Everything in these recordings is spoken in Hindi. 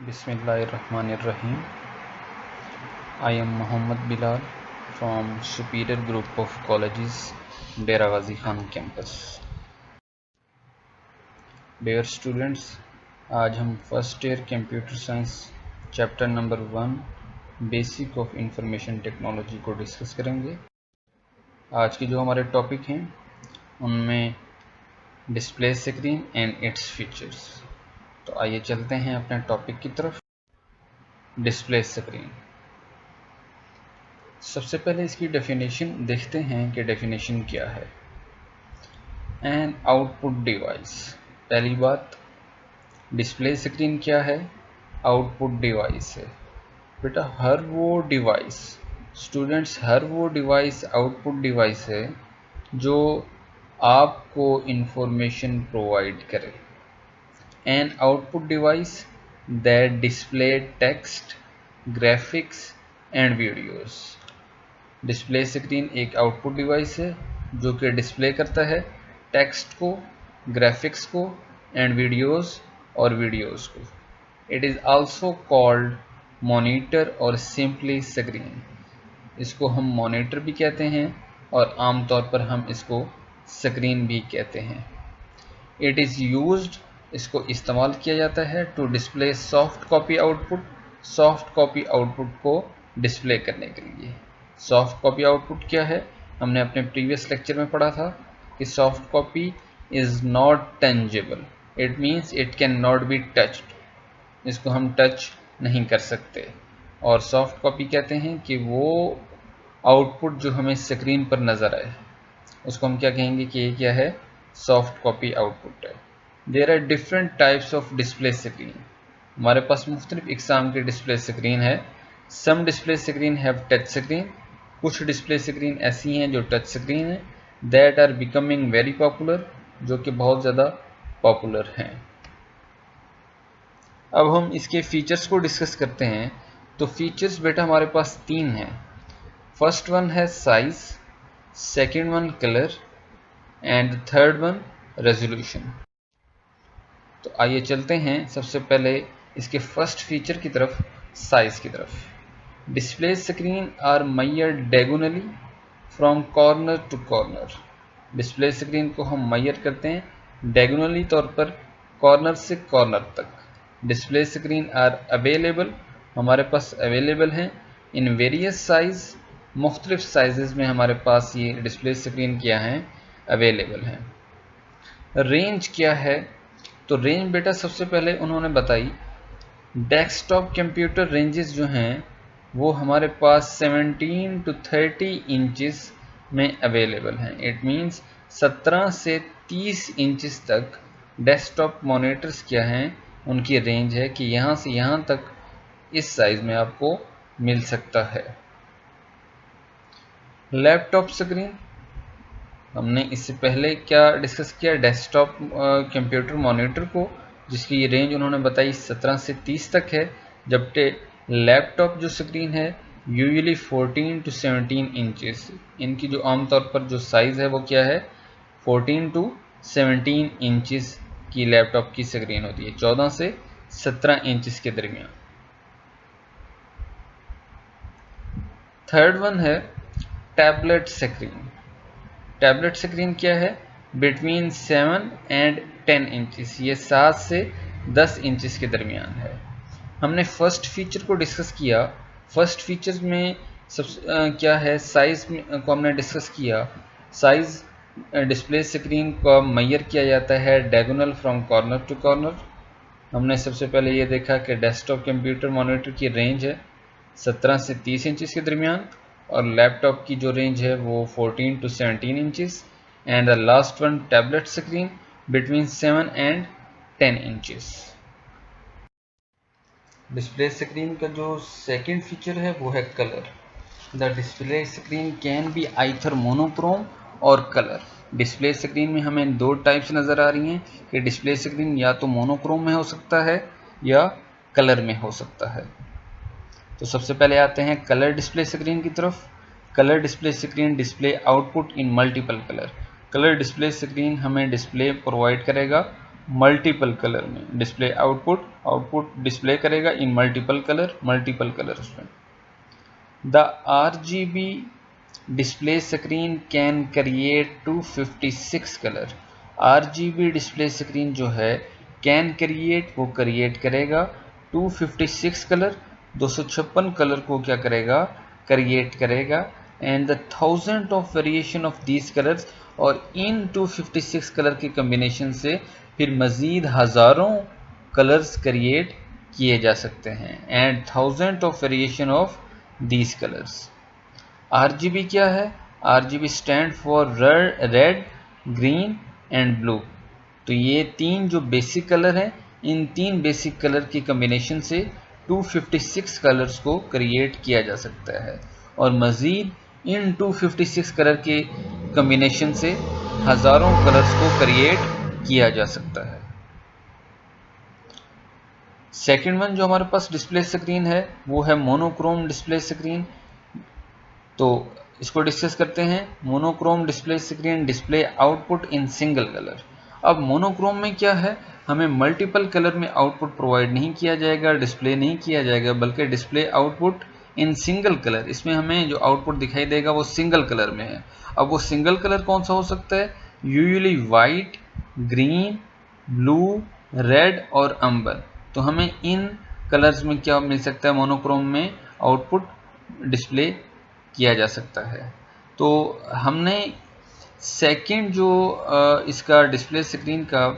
Bismillahirrahmanirrahim. I am Muhammad Bilal from Superior Group of Colleges, Dera Ghazi Khan campus. Dear students, आज हम first year computer science chapter number 1 basic of information technology को डिस्कस करेंगे। आज के जो हमारे टॉपिक हैं उनमें display screen and its features. तो आइए चलते हैं अपने टॉपिक की तरफ। डिस्प्ले स्क्रीन, सबसे पहले इसकी डेफिनेशन देखते हैं कि डेफिनेशन क्या है। एन आउटपुट डिवाइस, पहली बात डिस्प्ले स्क्रीन क्या है, आउटपुट डिवाइस है। बेटा हर वो डिवाइस, स्टूडेंट्स हर वो डिवाइस आउटपुट डिवाइस है जो आपको इंफॉर्मेशन प्रोवाइड करे। An output device that display text, graphics and videos. Display screen एक आउटपुट डिवाइस है जो कि डिस्प्ले करता है टेक्स्ट को, ग्राफिक्स को एंड वीडियोस को। It is also called monitor और सिंपली स्क्रीन। इसको हम मॉनिटर भी कहते हैं और आमतौर पर हम इसको स्क्रीन भी कहते हैं। इट इज़ यूज्ड, इसको इस्तेमाल किया जाता है to display soft copy output, soft copy output को डिस्प्ले करने के लिए। सॉफ्ट कॉपी आउटपुट क्या है, हमने अपने प्रीवियस लेक्चर में पढ़ा था कि soft copy is not tangible, it means it can not be touched, इसको हम टच नहीं कर सकते। और सॉफ्ट कॉपी कहते हैं कि वो आउटपुट जो हमें स्क्रीन पर नज़र आए उसको हम क्या कहेंगे कि ये क्या है, सॉफ्ट कॉपी आउटपुट है। There are different types of display screen, हमारे पास मुख्तलिफ इकसाम के डिस्प्ले स्क्रीन है। Some display screen have touch screen, कुछ डिस्प्ले स्क्रीन ऐसी हैं जो टच स्क्रीन है। That are becoming very popular, जो कि बहुत ज़्यादा पॉपुलर हैं। अब हम इसके फीचर्स को डिस्कस करते हैं। तो फीचर्स बेटा हमारे पास 3 हैं। फर्स्ट वन है size, second one colour and third one resolution. तो आइए चलते हैं सबसे पहले इसके फर्स्ट फीचर की तरफ, साइज की तरफ। Display screen are measured diagonally from corner to corner. Display screen को हम मेजर करते हैं डायगोनली तौर पर, कॉर्नर से कॉर्नर तक। डिस्प्ले स्क्रीन आर अवेलेबल, हमारे पास अवेलेबल हैं इन वेरियस साइज, मुख्तलिफ साइजेस में हमारे पास ये डिस्प्ले स्क्रीन क्या हैं, अवेलेबल हैं। रेंज क्या है, तो रेंज बेटा सबसे पहले उन्होंने बताई डेस्कटॉप कंप्यूटर रेंजेस जो हैं वो हमारे पास 17 to 30 इंचेस में अवेलेबल हैं। इट मींस 17 से 30 इंचेस तक डेस्कटॉप मॉनिटर्स क्या हैं, उनकी रेंज है कि यहाँ से यहाँ तक इस साइज में आपको मिल सकता है। लैपटॉप स्क्रीन, हमने इससे पहले क्या डिस्कस किया, डेस्कटॉप कंप्यूटर मॉनिटर को, जिसकी ये रेंज उन्होंने बताई 17 से 30 तक है। जबकि लैपटॉप जो स्क्रीन है यूजुअली 14 to 17 इंचेस, इनकी जो आमतौर पर जो साइज़ है वो क्या है, 14 to 17 इंचेस की लैपटॉप की स्क्रीन होती है, 14 से 17 इंचेस के दरमियान। थर्ड वन है टैबलेट स्क्रीन। टैबलेट स्क्रीन क्या है, बिटवीन 7 and 10 इंचेस, ये 7 से 10 इंचेस के दरमियान है। हमने फर्स्ट फीचर को डिस्कस किया। फर्स्ट फीचर में क्या है, साइज को हमने डिस्कस किया। साइज डिस्प्ले स्क्रीन को मेजर किया जाता है diagonal from corner to corner. हमने सबसे पहले ये देखा कि डेस्कटॉप कंप्यूटर मॉनिटर की रेंज है 17 से 30 इंचेस के दरमियान, और लैपटॉप की जो रेंज है वो 14 to 17 inches, and the last one tablet screen between 7 and 10 inches. Display screen का जो सेकंड फीचर है वो है colour. The display screen can be either monochrome और कलर। डिस्प्ले स्क्रीन में हमें 2 टाइप्स नज़र आ रही हैं कि डिस्प्ले स्क्रीन या तो मोनोक्रोम में हो सकता है या कलर में हो सकता है। तो सबसे पहले आते हैं कलर डिस्प्ले स्क्रीन की तरफ। Colour display screen display output इन multiple colour. Colour display screen हमें डिस्प्ले प्रोवाइड करेगा मल्टीपल कलर में। डिस्प्ले आउटपुट डिस्प्ले करेगा इन मल्टीपल कलर्स में। The RGB display screen can create 256 colour. RGB display screen जो है कैन क्रिएट, वो क्रिएट करेगा 256 कलर, 256 कलर को क्या करेगा, क्रिएट करेगा। And the 1000 of variation of these colours, और इन 256 कलर के कम्बिनेशन से फिर मज़ीद हज़ारों कलर्स क्रिएट किए जा सकते हैं। And 1000 of variation of these colours. RGB क्या है? RGB stand for red, green and blue. तो ये तीन जो बेसिक कलर हैं, इन तीन बेसिक कलर की कम्बिनेशन से 256 कलर्स को क्रिएट किया जा सकता है, और मज़ीद इन 256 कलर के कम्बिनेशन से हज़ारों कलर्स को क्रिएट किया जा सकता है। सेकेंड वन जो हमारे पास डिस्प्ले स्क्रीन है वो है मोनोक्रोम डिस्प्ले स्क्रीन। तो इसको डिस्कस करते हैं। Monochrome display screen display output in single colour. अब मोनोक्रोम में क्या है, हमें मल्टीपल कलर में आउटपुट प्रोवाइड नहीं किया जाएगा, डिस्प्ले नहीं किया जाएगा, बल्कि display output in single colour. इसमें हमें जो आउटपुट दिखाई देगा वो सिंगल कलर में है। अब वो सिंगल कलर कौन सा हो सकता है? Usually white, green, blue, red और अम्बर। तो हमें इन कलर्स में क्या मिल सकता है, मोनोक्रोम में आउटपुट डिस्प्ले किया जा सकता है। तो हमने सेकंड जो इसका डिस्प्ले स्क्रीन का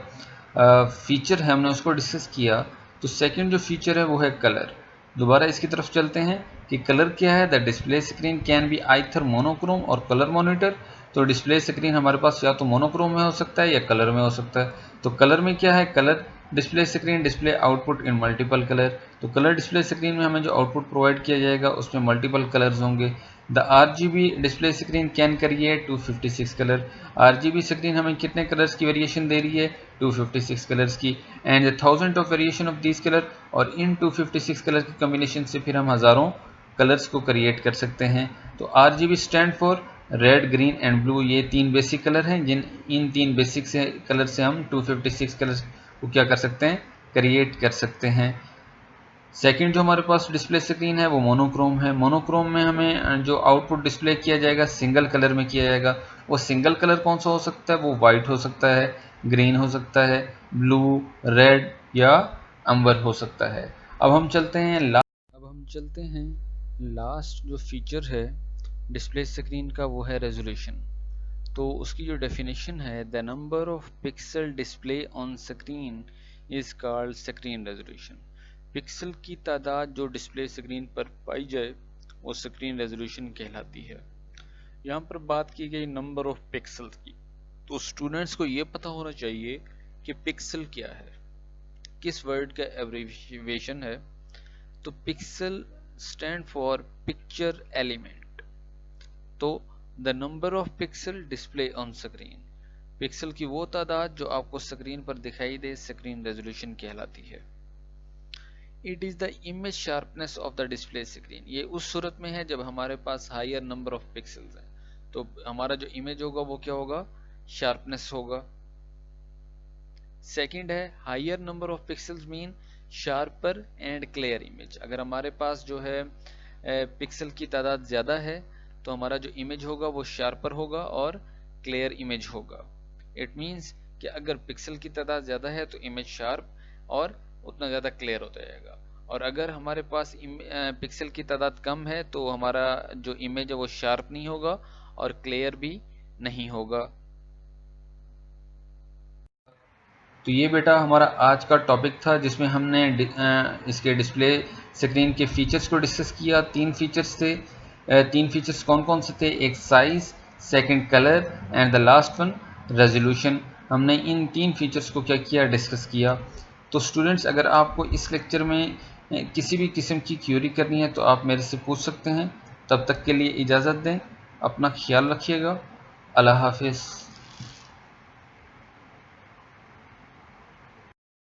फीचर है, हमने उसको डिस्कस किया। तो सेकंड जो फीचर है वो है कलर। दोबारा इसकी तरफ चलते हैं कि कलर क्या है। The display screen can be either monochrome और कलर मॉनिटर। तो डिस्प्ले स्क्रीन हमारे पास या तो मोनोक्रोम में हो सकता है या कलर में हो सकता है। तो कलर में क्या है, colour display screen display output इन मल्टीपल कलर। तो कलर डिस्प्ले स्क्रीन में हमें जो आउटपुट प्रोवाइड किया जाएगा उसमें मल्टीपल कलर्स होंगे। The RGB display screen can create 256 colour. RGB screen हमें कितने कलर्स की वेरिएशन दे रही है, 256 कलर्स की। And 1000 of variation of these colour, और इन 256 कलर की कम्बिनेशन से फिर हम हज़ारों कलर्स को क्रिएट कर सकते हैं। तो RGB stand for red, green and blue. ये तीन बेसिक कलर हैं, इन तीन बेसिक से कलर से हम 256 कलर्स को क्या कर सकते हैं, क्रिएट कर सकते हैं। सेकंड जो हमारे पास डिस्प्ले स्क्रीन है वो मोनोक्रोम है। मोनोक्रोम में हमें जो आउटपुट डिस्प्ले किया जाएगा सिंगल कलर में किया जाएगा। वो सिंगल कलर कौन सा हो सकता है, वो वाइट हो सकता है, ग्रीन हो सकता है, ब्लू, रेड या अंबर हो सकता है। अब हम चलते हैं लास्ट जो फीचर है डिस्प्ले स्क्रीन का, वो है रेजोल्यूशन। तो उसकी जो डेफिनेशन है, the number of pixel display on screen is called screen resolution. Pixel की तादाद जो डिस्प्ले स्क्रीन पर पाई जाए वो स्क्रीन रेजोल्यूशन कहलाती है। यहाँ पर बात की गई नंबर ऑफ पिक्सल्स की, तो स्टूडेंट्स को ये पता होना चाहिए कि पिक्सल क्या है, किस वर्ड का एब्रिविएशन है। तो pixel stand for picture element. तो the number of pixel display on screen, pixel की वो तादाद जो आपको स्क्रीन पर दिखाई दे, स्क्रीन रेजोल्यूशन कहलाती है। It is the image sharpness of the display screen. ये उस सूरत में है जब हमारे पास हायर नंबर ऑफ पिक्सल्स हैं, तो हमारा जो इमेज होगा वो क्या होगा, शार्पनेस होगा। सेकंड है higher number of pixels mean sharper and clear image. अगर हमारे पास जो है पिक्सल की तादाद ज्यादा है तो हमारा जो इमेज होगा वो शार्पर होगा और क्लियर इमेज होगा। इट मीन्स कि अगर पिक्सल की तादाद ज्यादा है तो इमेज शार्प और उतना ज़्यादा क्लियर होता जाएगा, और अगर हमारे पास पिक्सल की तादाद कम है तो हमारा जो इमेज है वो शार्प नहीं होगा और क्लियर भी नहीं होगा। तो ये बेटा हमारा आज का टॉपिक था जिसमें हमने इसके डिस्प्ले स्क्रीन के फीचर्स को डिस्कस किया। तीन फीचर्स थे। तीन फीचर्स कौन कौन से थे, एक size, second colour and the last one resolution. हमने इन तीन फीचर्स को क्या किया, डिस्कस किया। तो स्टूडेंट्स अगर आपको इस लेक्चर में किसी भी किस्म की क्यूरी करनी है तो आप मेरे से पूछ सकते हैं। तब तक के लिए इजाज़त दें, अपना ख्याल रखिएगा। अल्लाह हाफिज़।